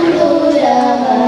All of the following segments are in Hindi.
सिंदूरवदना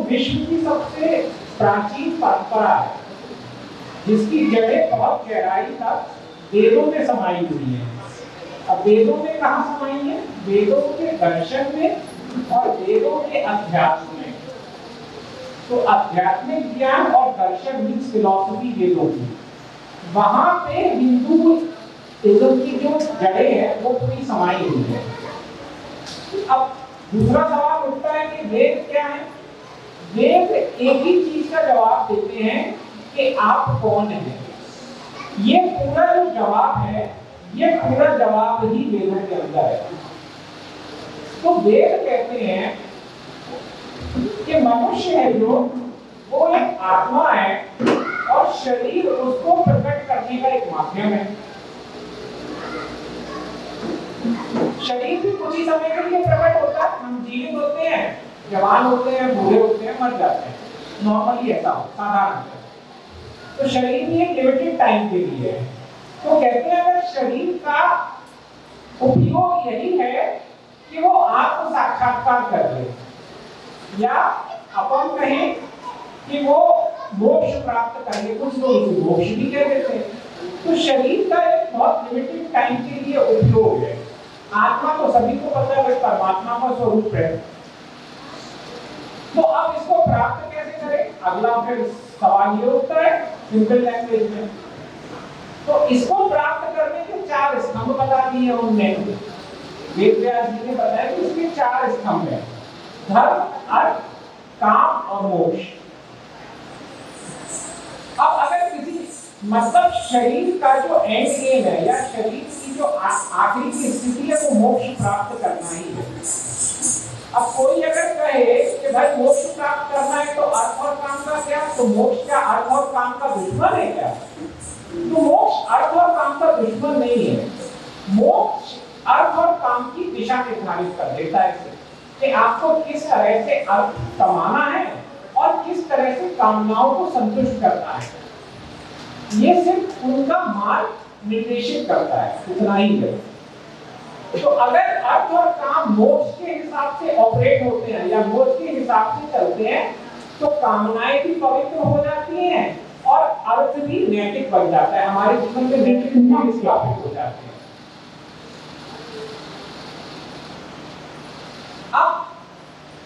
विश्व की सबसे प्राचीन परंपरा है, जिसकी जड़ें बहुत गहराई तक वेदों में समाई हुई है। अब वेदों में कहाँ समाई है? वेदों के दर्शन में और वेदों के अध्यात्म में। तो आध्यात्मिक ज्ञान और दर्शन मीन्स फिलॉसफी वेदों की, वहां पे हिंदुइज्म की जो जड़ें हैं वो पूरी समाई हुई है। अब दूसरा सवाल उठता है कि वेद क्या है? वेद एक ही चीज का जवाब देते हैं कि आप कौन हैं। ये पूरा जो जवाब है, ये पूरा जवाब ही वेदों के अंदर है। तो वेद कहते हैं कि मनुष्य है जो, वो एक आत्मा है और शरीर उसको प्रकट करने का एक माध्यम है। शरीर भी कुछ ही समय के लिए प्रकट होता है। हम जीवित होते हैं, जवान होते हैं, बूढ़े होते हैं, मर जाते हैं, नॉर्मली ऐसा हो, साधारण है। तो शरीर भी एक लिमिटेड टाइम के लिए है। तो कहते हैं अगर शरीर का उपयोग यही है कि वो आत्म साक्षात्कार कर ले, या अपन कहें कि वो मोक्ष प्राप्त कर ले, कुछ लोग इसे मोक्ष भी कह देते हैं। तो शरीर का एक बहुत लिमिटेड टाइम के लिए उपयोग है। आत्मा तो सभी को पता है, परमात्मा का स्वरूप है। तो अब इसको प्राप्त कैसे करें? अगला फिर सवाल ये उठता है सिंपल लैंग्वेज में। तो इसको प्राप्त करने के 4 स्तंभ बता दिए उनने। वेद व्यास जी ने बताया कि इसके 4 स्तंभ हैं: धर्म, अर्थ, काम और मोक्ष। अब अगर किसी मतलब शरीर का जो एंड गेम है या शरीर की जो आखिरी की स्थिति है वो मोक्ष प्राप्त करना ही है। अब कोई अगर कहे कि भाई मोक्ष प्राप्त करना है तो अर्थ और काम का क्या? तो मोक्ष क्या अर्थ और काम का दुश्मन है क्या? तो मोक्ष अर्थ और काम का दुश्मन नहीं है। मोक्ष अर्थ और काम की दिशा निर्धारित कर देता है कि आपको किस तरह से अर्थ कमाना है और किस तरह से कामनाओं को संतुष्ट करना है। ये सिर्फ उनका मार्ग निर्देशित करता है, इतना ही है। तो अगर अर्थ और काम मोक्ष के हिसाब से ऑपरेट होते हैं या मोक्ष के हिसाब से चलते हैं तो कामनाएं भी पवित्र हो जाती हैं और अर्थ भी नैतिक बन जाता है। हमारे जीवन में नैतिक मूल्य स्थापित हो जाते हैं। अब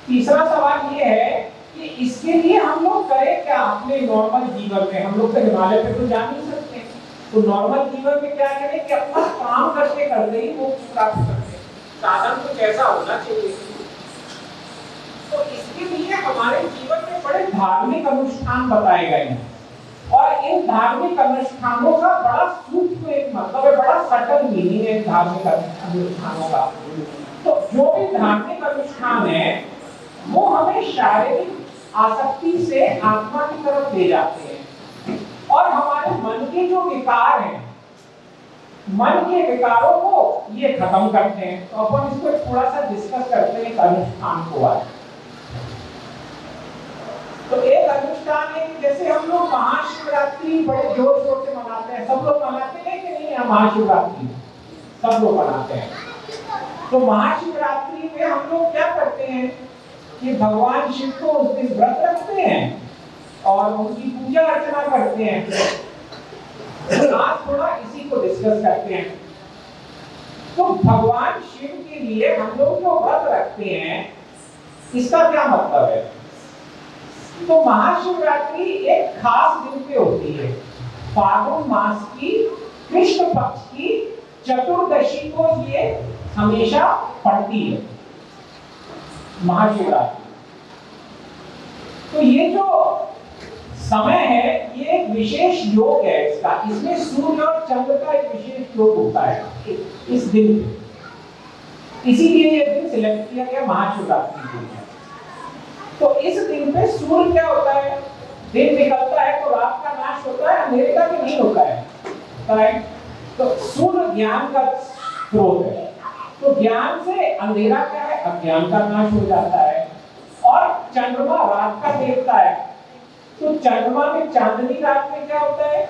तीसरा सवाल ये है कि इसके लिए हम लोग करें क्या अपने नॉर्मल जीवन में? हम लोग तो हिमालय पे तो जा नहीं सकते, तो नॉर्मल जीवन में क्या करें कि अपना काम करते करते ही मोक्ष प्राप्त करते हैं। साधन कुछ ऐसा होना चाहिए। तो इसके लिए हमारे जीवन में बड़े धार्मिक अनुष्ठान बताए गए हैं और इन धार्मिक अनुष्ठानों का बड़ा सूक्ष्म एक मतलब है, बड़ा सटल मीनिंग है धार्मिक अनुष्ठानों का। तो जो भी धार्मिक अनुष्ठान है वो हमें शारीरिक आसक्ति से आत्मा की तरफ ले जाते हैं और हमारे मन के जो विकार हैं, मन के विकारों को ये खत्म करते हैं। तो अपन इसको थोड़ा सा डिस्कस करते हैं इस अनुष्ठान को आज। तो एक अनुष्ठान है कि जैसे हम लोग महाशिवरात्रि बड़े जोर शोर से मनाते हैं। सब लोग मनाते हैं कि नहीं? महाशिवरात्रि सब लोग मनाते हैं। तो महाशिवरात्रि में हम लोग क्या करते हैं कि भगवान शिव को उस दिन व्रत रखते हैं और उनकी पूजा अर्चना करते हैं। आज थोड़ा इसी को डिस्कस करते हैं। तो भगवान शिव के लिए हम लोग जो व्रत रखते हैं इसका क्या मतलब है? तो महाशिवरात्रि एक खास दिन पे होती है। फागुन मास की कृष्ण पक्ष की चतुर्दशी को ये हमेशा पड़ती है महाशिवरात्रि। तो ये जो समय है ये एक विशेष योग है इसका। इसमें सूर्य और चंद्र का एक विशेष योग होता है इस दिन पे। इसीलिए ये दिन सिलेक्ट किया गया महाशिवरात्रि के लिए। तो इस दिन पे सूर्य क्या होता है? दिन निकलता है तो रात का नाश होता है, अंधेरे का भी नहीं होता है, राइट? तो सूर्य ज्ञान का स्रोत है। तो ज्ञान से अंधेरा क्या है? अज्ञान का नाश हो जाता है। और चंद्रमा रात का देवता है। तो चंद्रमा में चांदनी रात में क्या होता है?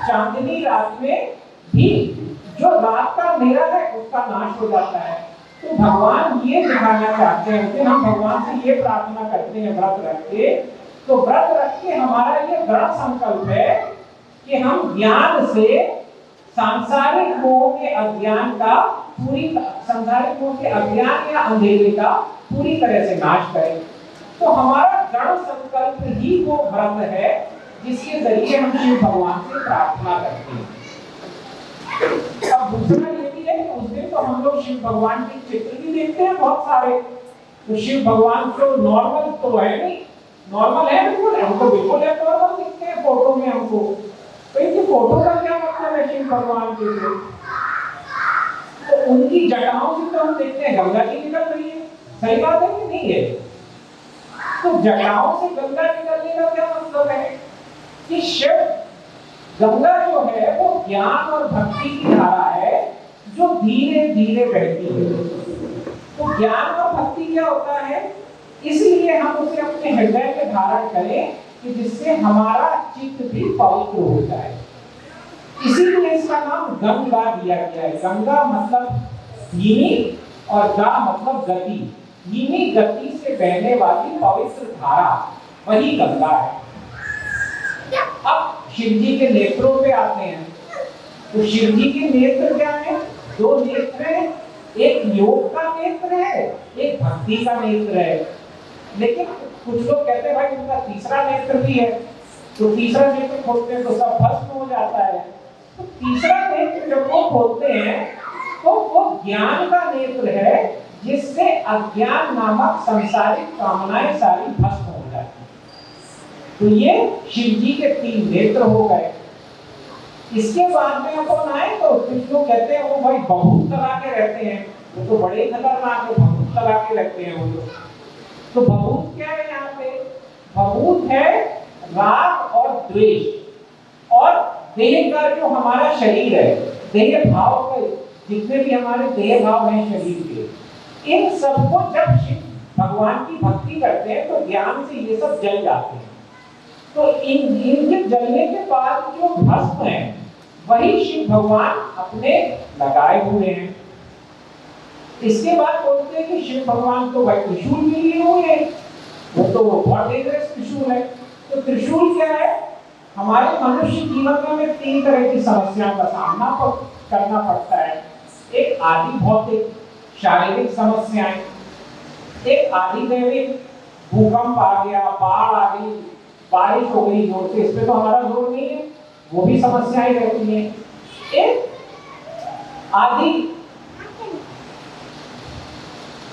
चांदनी रात में भी जो रात का अंधेरा है उसका नाश हो जाता है। तो भगवान ये दिखाना चाहते हैं कि हम भगवान से ये प्रार्थना करते हैं व्रत रख के, तो व्रत रख के हमारा ये दृढ़ संकल्प है कि हम ज्ञान से सांसारिक मोह के अज्ञान का सांसारिक मोह के अज्ञान या अंधेरे का पूरी तरह से नाश करें। तो हमारा दृढ़ संकल्प ही वो व्रत है जिसके जरिए हम शिव भगवान से प्रार्थना करते हैं। अब दूसरा ये भी है कि उस दिन तो हम लोग शिव भगवान के चित्र भी देखते हैं बहुत सारे। तो शिव भगवान तो नॉर्मल तो है नहीं, नॉर्मल है बिल्कुल, हमको बिल्कुल है नॉर्मल दिखते हैं फोटो में हमको। तो इनकी फोटो का क्या मतलब है शिव भगवान के लिए? तो उनकी जटाओं से तो हम देखते हैं गंगा जी निकल रही है, सही बात है कि नहीं है? तो जटाओं से गंगा निकलने का क्या मतलब है कि शिव गंगा जो है वो ज्ञान और भक्ति की धारा है जो धीरे धीरे बहती है। तो ज्ञान और भक्ति क्या होता है, इसलिए हम उसे अपने हृदय में धारण करें कि जिससे हमारा चित्त भी पवित्र हो जाए। इसीलिए इसका नाम गंगा दिया गया है। गंगा मतलब धीमी और गा मतलब गति, धीमी गति से बहने वाली पवित्र धारा, वही गंगा है। अब शिव जी के नेत्रों पे आते हैं। तो शिव जी के नेत्र क्या है? दो नेत्र है, एक योग का नेत्र है, एक भक्ति का नेत्र है। लेकिन कुछ लोग कहते हैं भाई उनका तीसरा नेत्र भी है, तो तीसरा नेत्र खोलते हैं तो सब भस्म हो जाता है। तो तीसरा नेत्र जब वो खोलते हैं तो वो ज्ञान का नेत्र है जिससे अज्ञान नामक सांसारिक कामनाएं सारी भस्म हो जाती हैं। तो ये शिव जी के 3 नेत्र हो गए। इसके बाद में अपन आए तो कुछ लोग कहते हैं वो भाई भभूत लगा के रहते हैं, वो तो बड़े खतरनाक है, भभूत लगा के रखते हैं वो लोग। तो भभूत क्या है यहाँ पे? भभूत है राग और द्वेष और देह का जो हमारा शरीर है, देह भाव का जितने भी हमारे देह भाव हैं शरीर के, इन सबको जब शिव भगवान की भक्ति करते हैं तो ज्ञान से ये सब जल जाते हैं। तो इनके जलने के बाद जो भस्म है वही शिव भगवान अपने लगाए हुए हैं। इसके बाद बोलते हैं कि शिव भगवान तो भाई त्रिशूल भी लिए हुए हैं, वो तो बहुत डेंजरस त्रिशूल है। तो त्रिशूल क्या है? हमारे मनुष्य जीवन में 3 तरह की समस्याओं का सामना करना पड़ता है। एक आदि भौतिक शारीरिक समस्याएं, एक आदि दैविक, भूकंप आ गया, बाढ़ आ गई, बारिश हो गई जोर से, इसमें तो हमारा जोर नहीं है, वो भी समस्याएं रहती हैं।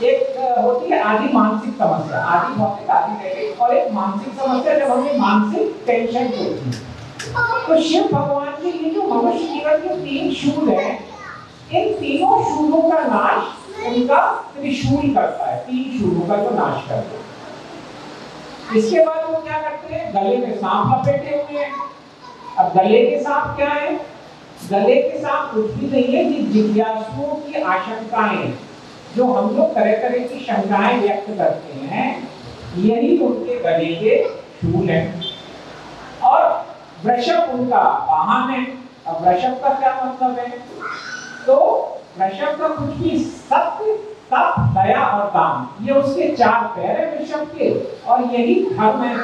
एक होती है आदि मानसिक समस्या, आदि भौतिक, आदि दैविक, और एक मानसिक समस्या जब हमें मानसिक टेंशन होती है। तो शिव भगवान के ये जो मनुष्य जीवन के 3 शूल हैं, इन तीनों शूलों का नाश उनका त्रिशूल करता है, 3 शूलों का जो नाश करता है। इसके बाद वो क्या करते हैं? गले में सांप लपेटे हुए हैं। अब गले के सांप क्या है? गले के सांप कुछ भी नहीं है कि जिज्ञासुओं की आशंकाएं, जो हम लोग तरह तरह की शंकाएं व्यक्त करते हैं, यही उनके गले के शूल हैं। और वृषभ उनका वाहन है। अब वृषभ का क्या मतलब है? तो वृषभ का कुछ भी सत्य, तप, दया और दान, ये उसके 4 पैर है वृषभ के, और यही धर्म है।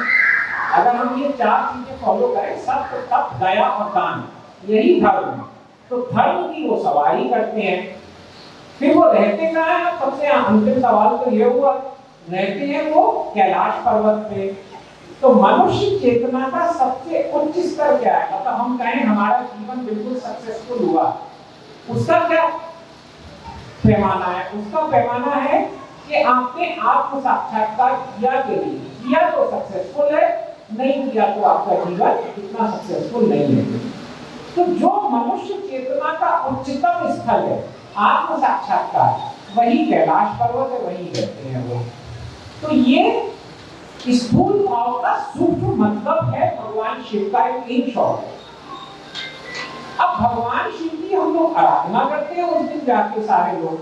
अगर हम ये 4 चीजें फॉलो करें, सत्य, तप, दया और दान, यही धर्म है। तो धर्म की वो सवारी करते हैं। फिर वो रहते कहाँ हैं? सबसे अंतिम सवाल तो ये हुआ, रहते हैं वो कैलाश पर्वत पे। तो मनुष्य चेतना का सबसे उच्च स्तर क्या है? मतलब हम कहें हमारा जीवन बिल्कुल सक्सेसफुल हुआ, उसका क्या पैमाना है? उसका पैमाना है कि आपने आत्म साक्षात्कार किया के लिए, किया तो सक्सेसफुल है, नहीं किया तो आपका जीवन इतना सक्सेसफुल नहीं है। तो जो मनुष्य चेतना का उच्चतम स्थल है, आत्म साक्षात्कार, वही कैलाश पर्वत है, वही कहते हैं वो। तो ये स्थूल भाव का सूक्ष्म मतलब है भगवान शिव का एक इन शॉर्ट। अब भगवान शिव की हम लोग आराधना करते हैं उस दिन जाके सारे लोग।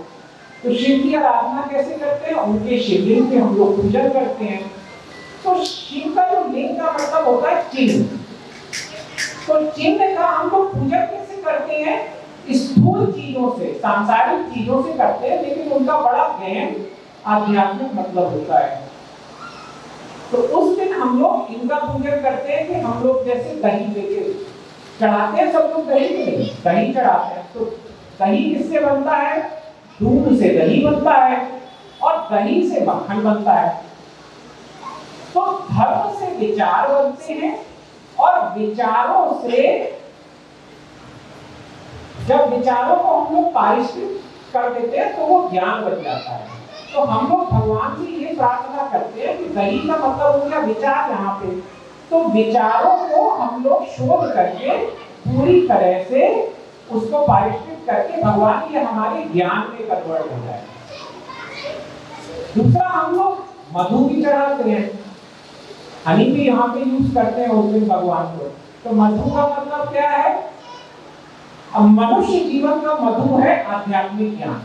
तो शिव की आराधना कैसे करते हैं? उनके शिवलिंग पे हम लोग पूजन करते हैं। तो शिव का जो लिंग का मतलब होता है चिन्ह। तो चिन्ह का हम लोग पूजन कैसे करते हैं? स्थूल चीजों से, सांसारिक चीजों से करते हैं, लेकिन उनका बड़ा गहन आध्यात्मिक मतलब होता है। तो उस दिन हम लोग इनका पूजन करते हैं कि हम लोग जैसे दही लेके चढ़ाते हैं, सब लोग दही नहीं, दही चढ़ाते हैं। तो दही किससे बनता है? दूध से दही बनता है और दही से मक्खन बनता है। तो धर्म से विचार बनते हैं और विचारों से, जब विचारों को हम लोग पारिष्कृत कर देते हैं तो वो ज्ञान बन जाता है। तो हम लोग भगवान से ये प्रार्थना करते हैं कि दही का मतलब हो गया विचार यहाँ पे, तो विचारों को हम लोग शोध करके पूरी तरह से उसको पारिष्कृत करके भगवान ये हमारे ज्ञान में कन्वर्ट हो जाए। दूसरा, हम लोग मधु भी चढ़ाते हैं, हनी भी यहाँ पे यूज करते हैं उस दिन भगवान को। तो मधु का मतलब क्या है? अब मनुष्य जीवन का मधु है आध्यात्मिक ज्ञान।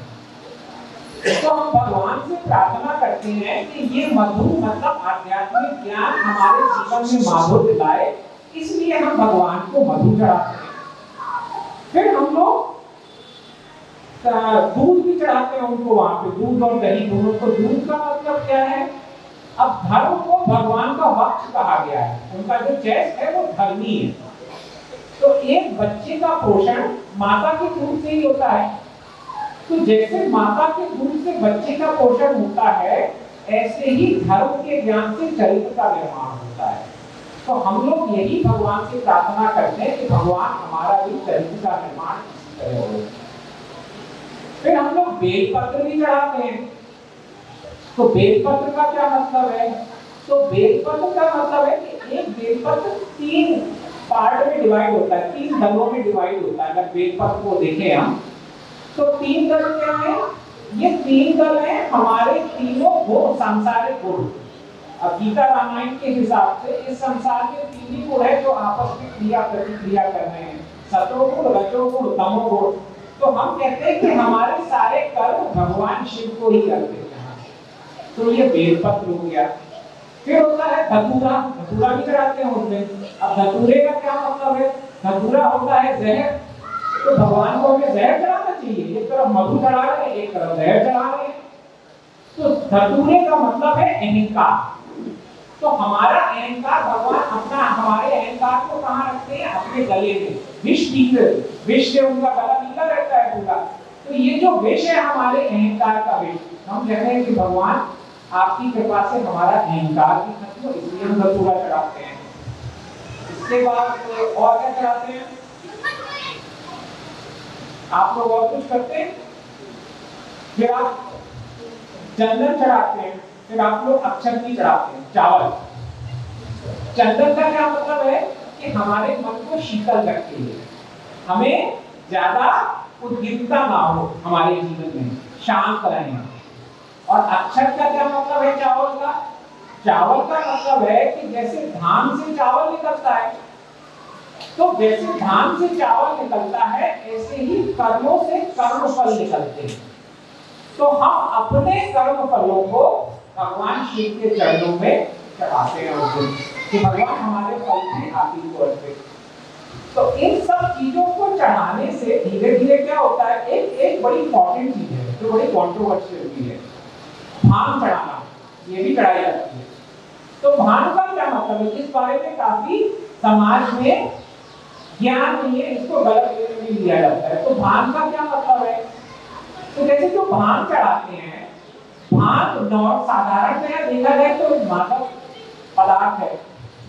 तो हम भगवान से प्रार्थना करते हैं कि ये मधु मतलब आध्यात्मिक ज्ञान हमारे जीवन में माधुर्य लाए, इसलिए हम भगवान को मधु चढ़ाते हैं। फिर हम लोग दूध भी चढ़ाते हैं उनको वहां पे, दूध और दही दोनों को। दूध का मतलब क्या है? अब धर्म को भगवान का वक्ष कहा गया है, उनका जो चेस्ट है वो धर्मी है। तो एक बच्चे का पोषण माता के दूध से ही होता है। तो जैसे माता के दूध से बच्चे का पोषण होता है, ऐसे ही धर्म के ज्ञान से चरित्र का निर्माण होता है। तो हम लोग यही भगवान से प्रार्थना करते हैं कि भगवान हमारा भी चरित्र का निर्माण करे। फिर हम लोग बेलपत्र भी चढ़ाते हैं। तो बेलपत्र का क्या मतलब है? तो बेलपत्र का मतलब है कि एक बेलपत्र 3 पार्ट में डिवाइड होता है, 3 दलों में डिवाइड होता है। अगर बेलपत्र को देखें हम, तो 3 दल क्या है? ये 3 दल हैं हमारे तीनों गुण, सांसारिक गुण। अब गीता रामायण के हिसाब से इस संसार के 3 ही गुण है जो आपस में क्रिया प्रतिक्रिया कर रहे हैं, सतोगुण, रजोगुण, तमोगुण। तो हम कहते हैं कि हमारे सारे कर्म भगवान शिव को ही करते हैं। तो ये बेलपत्र हो गया। फिर होता है धतूरा, धतूरा भी चढ़ाते हैं उनमें। अब धतूरे का क्या मतलब है? धतूरा होता है जहर। तो भगवान को हमें जहर चढ़ाना चाहिए, एक तरफ मधु चढ़ा रहे हैं, एक तरफ जहर चढ़ा रहे हैं। तो धतूरे का मतलब है अहंकार। तो हमारा अहंकार, भगवान अपना हमारे अहंकार को कहाँ रखते हैं? अपने गले में। विष पीते, विष से उनका गला नीला रहता है पूरा। तो ये जो विष है हमारे अहंकार का विष, हम कहते हैं कि भगवान आपकी कृपा से हमारा अहंकार भी खत्म हो, इसलिए हम धतूरा चढ़ाते हैं। इसके बाद और क्या चढ़ाते हैं? आप लोग और कुछ करते हैं? फिर आप चंदन चढ़ाते हैं। फिर आप लोग अक्षत भी चढ़ाते हैं, चावल। चंदन का क्या मतलब है? कि हमारे मन को शीतल रखे, हमें ज्यादा उद्विग्नता ना हो हमारे जीवन में, शांत रहें। और अक्षत का क्या मतलब है? चावल का। चावल का मतलब है कि जैसे धान से चावल निकलता है, तो जैसे धान से चावल निकलता है, ऐसे ही कर्मों से कर्म फल निकलते हैं। तो हम अपने कर्म फलों को भगवान शिव के चरणों में चढ़ाते हैं कि भगवान हमारे फल की आशीष को अर्पित। तो इन सब चीजों को चढ़ाने से धीरे धीरे क्या होता है? एक बड़ी इंपॉर्टेंट चीज है जो बड़ी कंट्रोवर्शियल भी है, भांग चढ़ाना। ये भी चढ़ाई जाती है। तो भांग का क्या मतलब है? इस बारे में काफी समाज में ज्ञान नहीं है, इसको गलत वे में लिया जाता है। तो भांग का क्या मतलब है? तो जैसे जो भांग चढ़ाते हैं, भांग साधारणतया देखा जाए तो मादक पदार्थ है,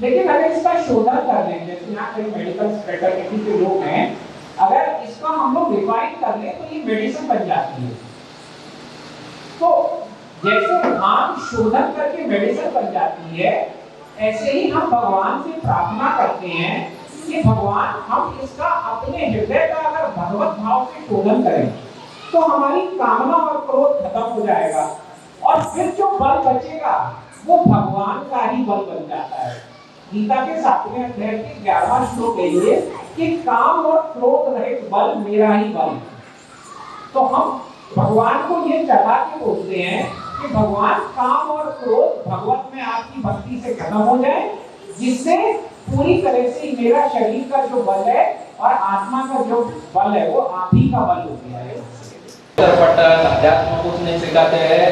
लेकिन अगर इसका शोधन कर लें, जैसे यहाँ कई मेडिकल फ्रेटर्निटी के लोग हैं, अगर इसका हम लोग रिफाइन कर लें तो ये मेडिसिन बन जाती है। तो जैसे भांग शोधन करके मेडिसिन बन जाती है, ऐसे ही हम भगवान से प्रार्थना करते हैं कि भगवान हम इसका अपने हृदय का अगर भगवत भाव से शोधन करें तो हमारी कामना और क्रोध खत्म हो जाएगा, और फिर जो बल बचेगा वो भगवान का ही बल बन जाता है। गीता के 7वें अध्याय के 11वां श्लोक है ये कि काम और क्रोध रहित बल मेरा ही बल। तो हम भगवान को ये चढ़ा के बोलते हैं कि भगवान काम और क्रोध भगवत में आपकी भक्ति से खत्म हो जाए, जिससे पूरी तरह से मेरा शरीर का जो बल है और आत्मा का जो बल है वो आप ही का बल हो गया है। पट्टन अध्यात्म कुछ नहीं सिखाते हैं,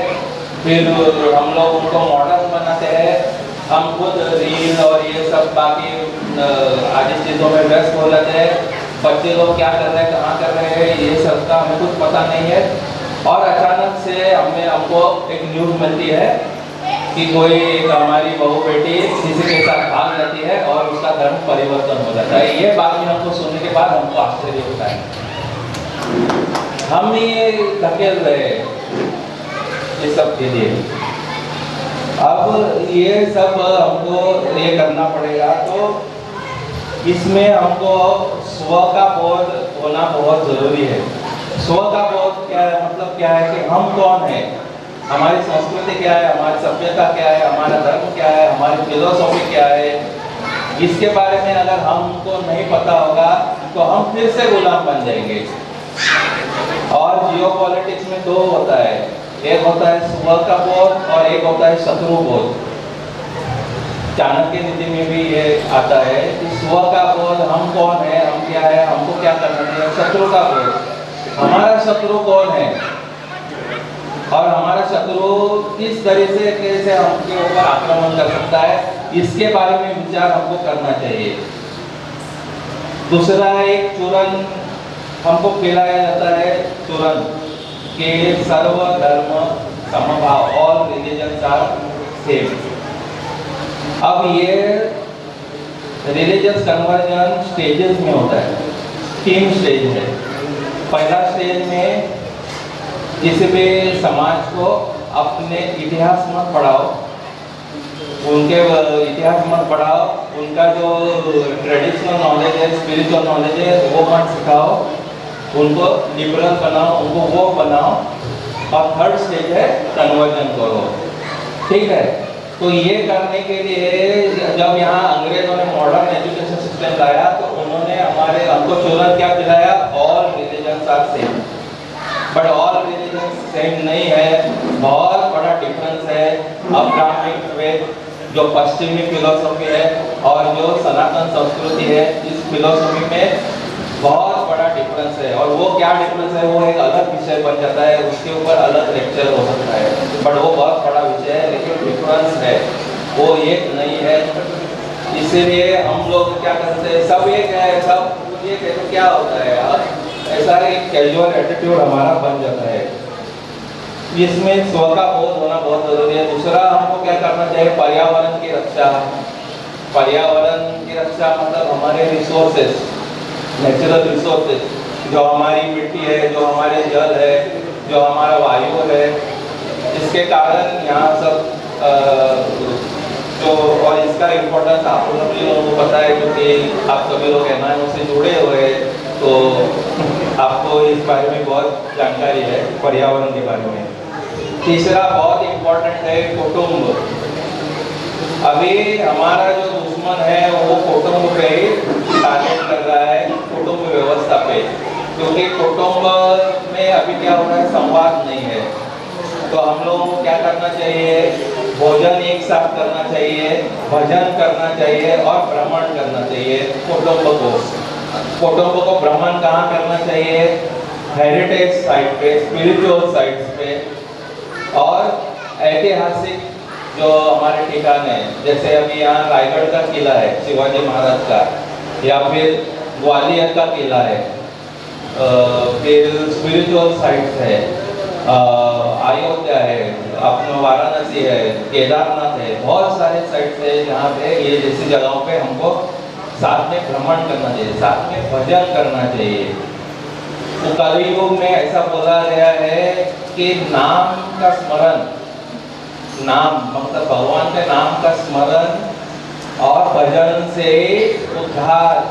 फिर हम लोग उनको मॉडर्न बनाते हैं। हम खुद रील और ये सब बाकी आदि चीज़ों में व्यस्त हो जाते हैं। बच्चे लोग क्या कर रहे हैं, कहाँ कर रहे हैं, ये सब का हमें कुछ पता नहीं है। और अचानक से हमको एक न्यूज़ मिलती है कि कोई हमारी बहू बेटी किसी के साथ भाग जाती है और उसका धर्म परिवर्तन हो जाता है। ये बात भी हमको सुनने के बाद हमको आश्चर्य होता है। हम ये धकेल रहे ये सब के लिए। अब ये सब हमको ये करना पड़ेगा, तो इसमें हमको स्व का बोध होना बहुत ज़रूरी है। स्व का बोध क्या है, मतलब क्या है कि हम कौन है, हमारी संस्कृति क्या है, हमारी सभ्यता क्या है, हमारा धर्म क्या है, हमारी फिलोसॉफी क्या है। इसके बारे में अगर हमको नहीं पता होगा तो हम फिर से गुलाम बन जाएंगे। और जियोपॉलिटिक्स में दो होता है, एक होता है स्व का बोध और एक होता है शत्रु बोध। चाणक्य नीति में भी ये आता है कि स्व का बोध, हम कौन है, हम क्या है, हमको क्या करना चाहिए। शत्रु का बोध, हमारा शत्रु कौन है और हमारा शत्रु किस तरीके से हमके ऊपर आक्रमण कर सकता है, इसके बारे में विचार हमको करना चाहिए। दूसरा एक चूरन हमको खिलाया जाता है, चूरन के सर्व धर्म समभाव, ऑल रिलीजन्स आर सेम। अब ये रिलीजियस कन्वर्जन स्टेजेस में होता है, 3 स्टेज है। पहला स्टेज में किसी भी समाज को अपने इतिहास मत पढ़ाओ, उनके इतिहास मत पढ़ाओ, उनका जो ट्रेडिशनल नॉलेज है, स्पिरिचुअल नॉलेज है वो मत सिखाओ, उनको लिबरल बनाओ, उनको वो बनाओ। और थर्ड स्टेज है कन्वर्जन करो, ठीक है। तो ये करने के लिए जब यहाँ अंग्रेजों ने मॉडर्न एजुकेशन सिस्टम लाया तो उन्होंने हमको चूरन क्या दिलाया, all religions are same. But all religions same नहीं है, बहुत बड़ा डिफरेंस है। अब्राह्मिक वेद जो पश्चिमी फिलोसॉफी है और जो सनातन संस्कृति है, इस फिलोसॉफी में बहुत बड़ा डिफरेंस है। और वो क्या डिफरेंस है वो एक अलग विषय बन जाता है, उसके ऊपर अलग लेक्चर हो सकता है, बट वो बहुत बड़ा विषय है। लेकिन डिफरेंस है, वो एक नहीं है। इसीलिए हम लोग क्या करते हैं, सब एक है, सब एक है, तो क्या होता है यार, ऐसा एक कैजुअल एटीट्यूड हमारा बन जाता है। इसमें स्व का बोध होना बहुत जरूरी है। दूसरा हमको क्या करना चाहिए, पर्यावरण की रक्षा। पर्यावरण की रक्षा मतलब हमारे रिसोर्सेज, नेचुरल रिसोर्सेज, जो हमारी मिट्टी है, जो हमारे जल है, जो हमारा वायु है, इसके कारण यहाँ सब जो, और इसका इम्पोर्टेंस आप सभी लोगों को पता है क्योंकि आप सभी लोग एनआईओ से जुड़े हुए, तो आपको इस बारे में बहुत जानकारी है पर्यावरण के बारे में। तीसरा बहुत इम्पोर्टेंट है कुटुंब। अभी हमारा जो दुश्मन है वो कुटुंब पे ही टारगेट कर रहा है, कुटुंब व्यवस्था पे, क्योंकि कुटुंब में अभी क्या हो रहा है, संवाद नहीं है। तो हम लोगों को क्या करना चाहिए, भोजन एक साथ करना चाहिए, भजन करना चाहिए और भ्रमण करना चाहिए कुटुंब को। कुटुंब को भ्रमण कहाँ करना चाहिए, हेरिटेज साइट पे, स्पिरिचुअल साइट्स पे और ऐतिहासिक जो हमारे ठिकाने हैं। जैसे अभी यहाँ रायगढ़ का किला है शिवाजी महाराज का, या फिर ग्वालियर का किला है, फिर स्पिरिचुअल साइट्स है, अयोध्या है, अपना वाराणसी है, केदारनाथ है, बहुत सारे साइट्स है जहाँ पे ये जैसी जगहों पे हमको साथ में भ्रमण करना चाहिए, साथ में भजन करना चाहिए। तो कलयुग में ऐसा बोला गया है कि नाम का स्मरण, नाम मतलब भगवान के नाम का स्मरण और भजन से उद्धार,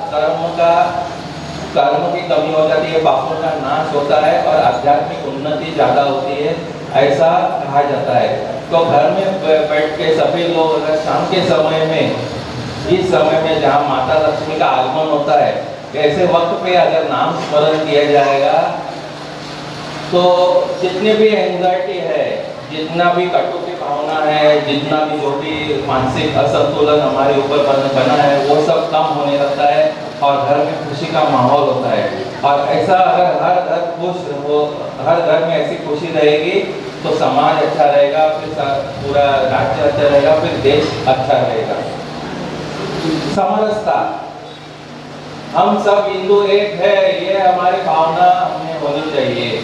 कर्म की कमी हो जाती है, पापों का नाश होता है और आध्यात्मिक उन्नति ज़्यादा होती है, ऐसा कहा जाता है। तो घर में बैठ के सभी लोग अगर शाम के समय में, इस समय में जहाँ माता लक्ष्मी का आगमन होता है, ऐसे वक्त पे अगर नाम स्मरण किया जाएगा तो जितनी भी एंजाइटी है, जितना भी कटु की भावना है, जितना भी जो भी मानसिक असंतुलन हमारे ऊपर बना है, वो सब कम होने लगता है और घर में खुशी का माहौल होता है। और ऐसा अगर हर घर खुश हो, हर घर में ऐसी खुशी रहेगी तो समाज अच्छा रहेगा, फिर पूरा राज्य अच्छा रहेगा, फिर देश अच्छा रहेगा। समरसता, हम सब हिंदू एक है, ये हमारी भावना हमें होनी चाहिए।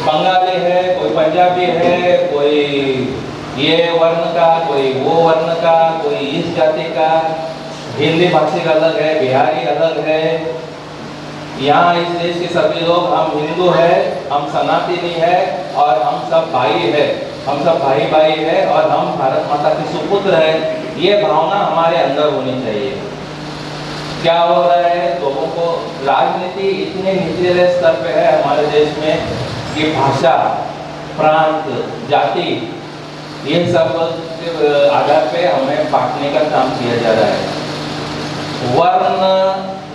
बंगाली है, कोई पंजाबी है, कोई ये वर्ण का, कोई वो वर्ण का, कोई इस जाति का, हिंदी भाषी अलग है, बिहारी अलग है। यहाँ इस देश के सभी लोग, हम हिंदू है, हम सनातनी है और हम सब भाई है, हम सब भाई भाई है और हम भारत माता के सुपुत्र है। ये भावना हमारे अंदर होनी चाहिए। क्या हो रहा है, लोगों को राजनीति इतने निचले स्तर पे है हमारे देश में कि भाषा, प्रांत, जाति, ये सब के आधार पे हमें बांटने का काम किया जा रहा है। वर्ण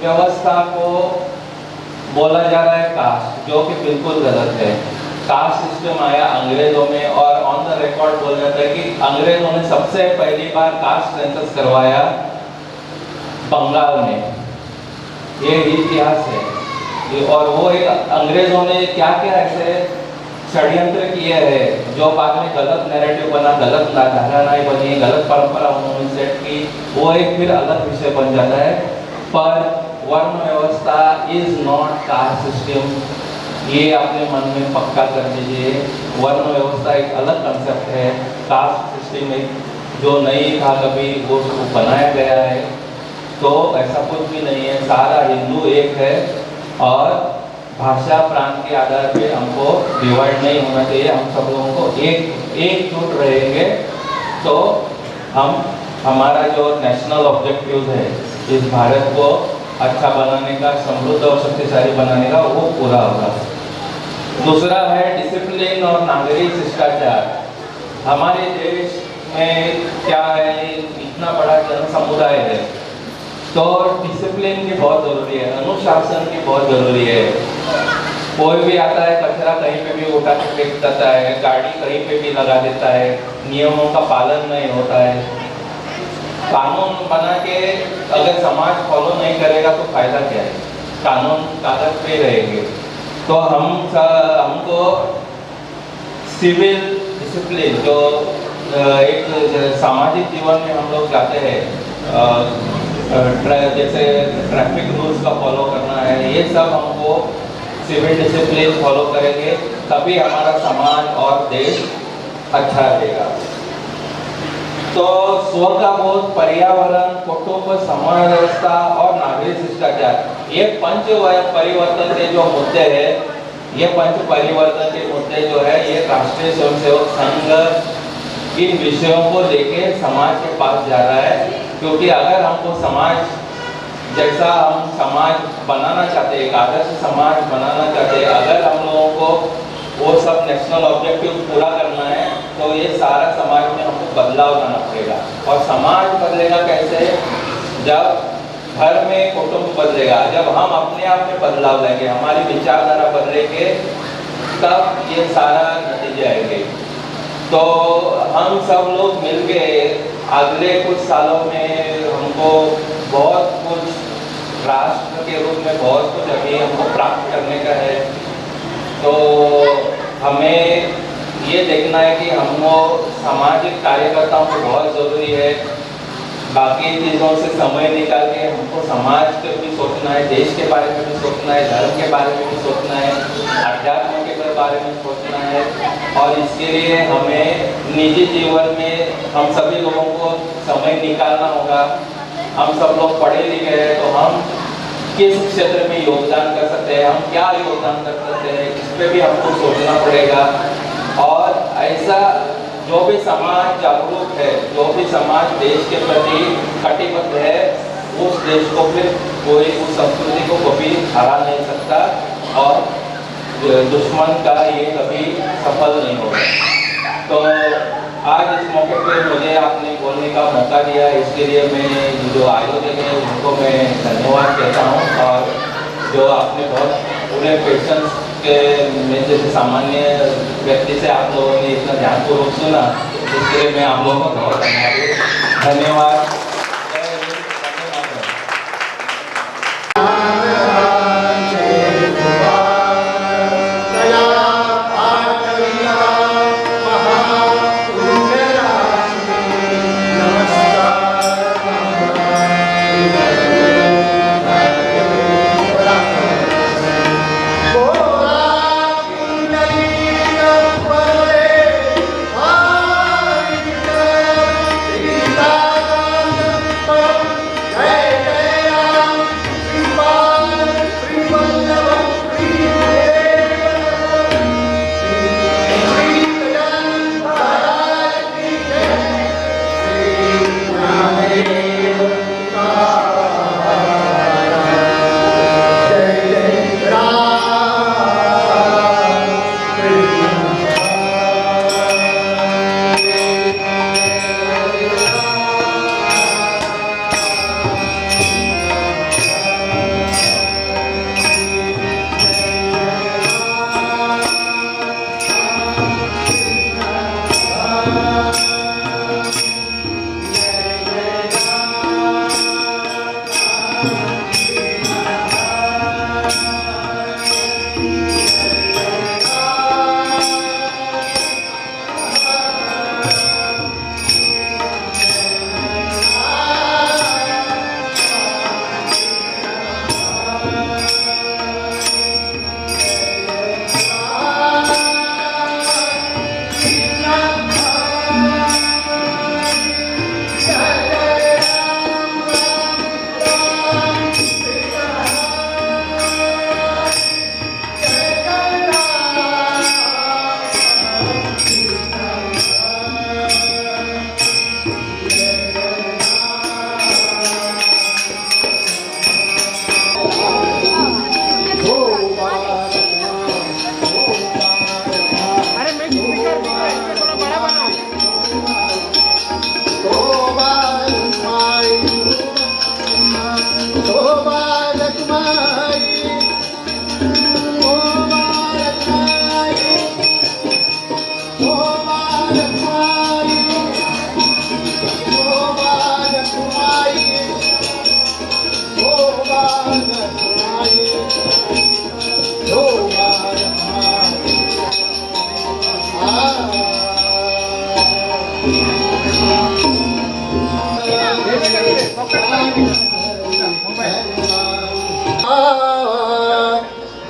व्यवस्था को बोला जा रहा है कास्ट, जो कि बिल्कुल गलत है। कास्ट सिस्टम आया अंग्रेजों में और ऑन द रिकॉर्ड बोल जाता है कि अंग्रेजों ने सबसे पहली बार कास्ट सेंसस करवाया बंगाल में। ये इतिहास है। और वो एक अंग्रेजों ने क्या क्या ऐसे षड्यंत्र किए हैं जो बाद में गलत नैरेटिव बना, गलत धारणाएं बनी, गलत परंपरा उन्होंने सेट की, वो एक फिर अलग विषय बन जाता है। पर वर्ण व्यवस्था इज नॉट कास्ट सिस्टम, ये अपने मन में पक्का कर दीजिए। वर्ण व्यवस्था एक अलग कंसेप्ट है। कास्ट सिस्टम एक जो नहीं था कभी, वो बनाया गया है। तो ऐसा कुछ भी नहीं है, सारा हिंदू एक है और भाषा प्रांत के आधार पे हमको डिवाइड नहीं होना चाहिए। हम सब लोगों को एकजुट रहेंगे तो हम, हमारा जो नेशनल ऑब्जेक्टिव है इस भारत को अच्छा बनाने का, समृद्ध और शक्तिशाली बनाने का, वो पूरा होगा। दूसरा है डिसिप्लिन और नागरिक शिष्टाचार। हमारे देश में क्या है, इतना बड़ा जन समुदाय है तो डिसिप्लिन की बहुत ज़रूरी है, अनुशासन की बहुत ज़रूरी है। कोई भी आता है कचरा कहीं पे भी उठा के फेंक देता है, गाड़ी कहीं पे भी लगा देता है, नियमों का पालन नहीं होता है। कानून बना के अगर समाज फॉलो नहीं करेगा तो फायदा क्या है? कानून कागज पे रहेंगे। तो हमको सिविल डिसिप्लिन जो एक सामाजिक जीवन में हम लोग जाते हैं, जैसे ट्रैफिक रूल्स का फॉलो करना है, ये सब हमको सिविल डिसिप्लिन फॉलो करेंगे तभी हमारा समाज और देश अच्छा रहेगा। तो स्व का बोध, पर्यावरण, कुटुंब, समाज व्यवस्था और नागरिक शिष्टाचार, ये पंच परिवर्तन के जो मुद्दे हैं, ये पंच परिवर्तन के मुद्दे जो है, ये राष्ट्रीय स्वयंसेवक संघ इन विषयों को लेके समाज के पास जा रहा है। क्योंकि अगर हमको समाज जैसा हम समाज बनाना चाहते हैं, एक आदर्श समाज बनाना चाहते हैं, अगर हम लोगों को वो सब नेशनल ऑब्जेक्टिव पूरा करना है तो ये सारा समाज में हमको बदलाव लाना पड़ेगा। और समाज बदलेगा कैसे? जब घर में कुटुंब बदलेगा, जब हम अपने आप में बदलाव लाएंगे, हमारी विचारधारा बदलेंगे, तब ये सारा नतीजे आएंगे। तो हम सब लोग मिलके अगले कुछ सालों में हमको बहुत कुछ राष्ट्र के रूप में बहुत कुछ अभी हमको प्राप्त करने का है। तो हमें ये देखना है कि हमको सामाजिक कार्यकर्ताओं को बहुत ज़रूरी है। बाकी चीज़ों से समय निकाल के हमको समाज के भी सोचना है, देश के बारे में भी सोचना है, धर्म के बारे में भी सोचना है, अध्यात्म के बारे में सोचना है। और इसके लिए हमें निजी जीवन में हम सभी लोगों को समय निकालना होगा। हम सब लोग पढ़े लिखे हैं तो हम किस क्षेत्र में योगदान कर सकते हैं, हम क्या योगदान कर सकते हैं, इस पर भी हमको सोचना पड़ेगा। और ऐसा जो भी समाज जागरूक है, जो भी समाज देश के प्रति कटिबद्ध है, उस देश को फिर कोई उस संस्कृति को कभी हरा नहीं सकता और दुश्मन का ये कभी सफल नहीं होगा। तो आज इस मौके पे मुझे आपने बोलने का मौका दिया, इसके लिए मैं जो आयोजक है उनको मैं धन्यवाद कहता हूँ। और जो आपने बहुत पूरे पेशेंस के में जैसे सामान्य व्यक्ति से आप लोगों ने इतना ध्यानपूर्वक सुना, इसके लिए मैं आप लोगों का बहुत धन्यवाद।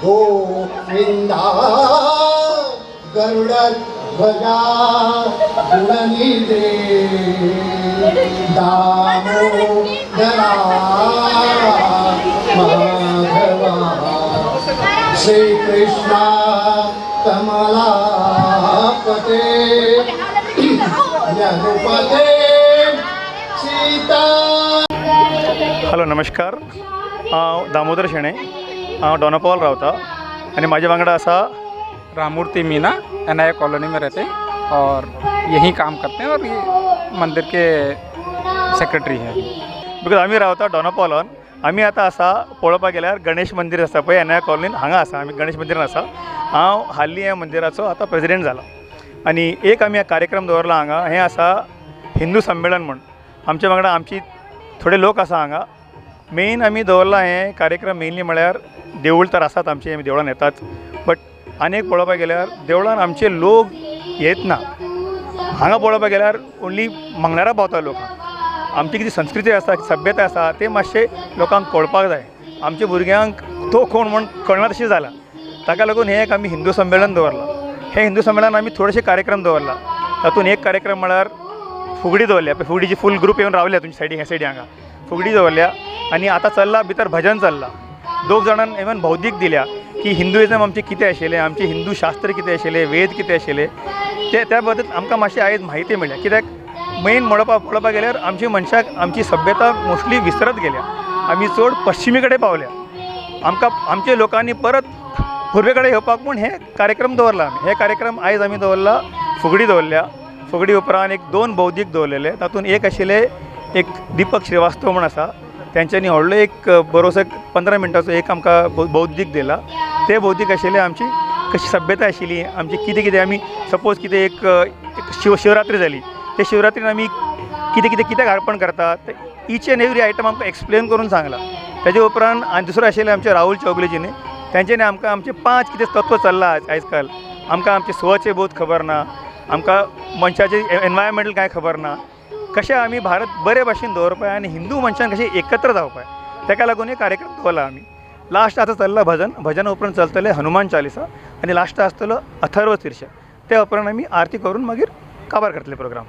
गोविंदा गरुड ध्वजा गुणनिधे दामोदरा माधवा श्रीकृष्णा कमलापते यदुपते सीता. हॅलो नमस्कार, दामोदर शेणे, डोनापावल रावता आणि माझ्या वांगडा असा रामूर्ति मीना NIA कॉलोनी में रहते हैं और यहीं काम करते हैं और ये मंदिर के सेक्रेटरी हैं. बिकॉज आम्ही रावता डोनापावलान. आम्ही आता असा पळोवपाक गेल्यार गणेश मंदिर आसा पळय NIA कॉलनीन, हांगा आसा आमी गणेश मंदिरान आसा. हांव हाल्ली ह्या मंदिराचो आता प्रेसिडेंट जाला आणि एक आमी कार्यक्रम दवरला हांगा. हें आसा हिंदू संमेलन म्हण. आमच्या वांगडा आमची थोडे लोक आसा हांगा. मेन आमी दवरला हें कार्यक्रम मेनली म्हळ्यार देवूळ तर आसात आमचे, आमी देवळान येतात, बट आनीक पळोवपाक गेल्यार देवळान आमचे लोक येत ना. हांगा पळोवपाक गेल्यार ओन्ली मंगळारा पावता लोक. आमची कितें संस्कृती आसा, सभ्यता आसा, तें मातशें लोकांक कळपाक जाय. आमच्या भुरग्यांक तो कोण म्हण कळना तशें जाला. ताका लागून हें एक आमी हिंदू संमेलन दवरलां. हे हिंदू संमेलन आमी थोडेशे कार्यक्रम दवरला. तातूंत एक कार्यक्रम म्हळ्यार फुगडी दवरल्या. फुगडीची फूल ग्रूप येवन रावल्या तुमच्या सायडीक, हे सायडी हांगा फुगडी दवरल्या. आनी आतां चल्ला भितर भजन चल्ला. दोग जाणांन इवन बौद्धीक दिल्या की हिंदुइजम आमचें कितें आशिल्लें, आमचें हिंदू शास्त्र कितें आशिल्लें, वेद कितें आशिल्ले, त्या बद्दल आमकां मातशें आयज म्हायती मेळ्ळ्या. कित्याक मेन पळोवपाक गेल्यार आमची मनशाक आमची सभ्यता मोस्टली विसरत गेल्या. आमी चड पश्चिमे कडेन पावल्या. आमकां आमच्या लोकांनी परत पुर्वे कडेन येवपाक म्हूण हे कार्यक्रम दवरला आमी. हे कार्यक्रम आयज आमी दवरला. फुगडी दवरल्या. फुगडी उपरांत एक 2 बौद्धीक दवरलेले. तातूंत एक आशिल्ले एक दिपक श्रीवास्तव म्हण आसा, तेंच्यांनी व्हडलो एक बरोसो 15 मिनटाचो एक आमकां बौद्धीक दिला. ते बौद्धीक आशिल्ले आमची कशी सभ्यता आशिल्ली, आमची कितें कितें आमी सपोज कितें एक शिवरात्री जाली, ते शिवरात्रीन आमी कितें कितें कित्याक अर्पण करतात, ईच एंड एवरी आयटम आमकां एक्सप्लेन करून सांगला. तेजे उपरांत आनी दुसरो आशिल्ले आमचे राहुल चौगुलेजीनी, तेंच्यांनी आमकां आमचे 5 कितें तत्व चल्ला आयज काल. आमकां आमचे स्वचे बोध खबर ना, आमकां मनशाचे एनवायरमेंटल कांय खबर ना. कशें आमी भारत बरे भाशेन दवरपाय आनी हिंदू मनशान कशें एकत्र जावपाय, ताका लागून हे कार्यक्रम दवरला आमी. लास्ट आतां चल्ला भजना उपरांत चलतले हनुमान चालिसा आनी लास्ट आसतलो अथर्व शीर्ष. त्या उपरांत आमी आरती करून मागीर काबार करतले प्रोग्राम.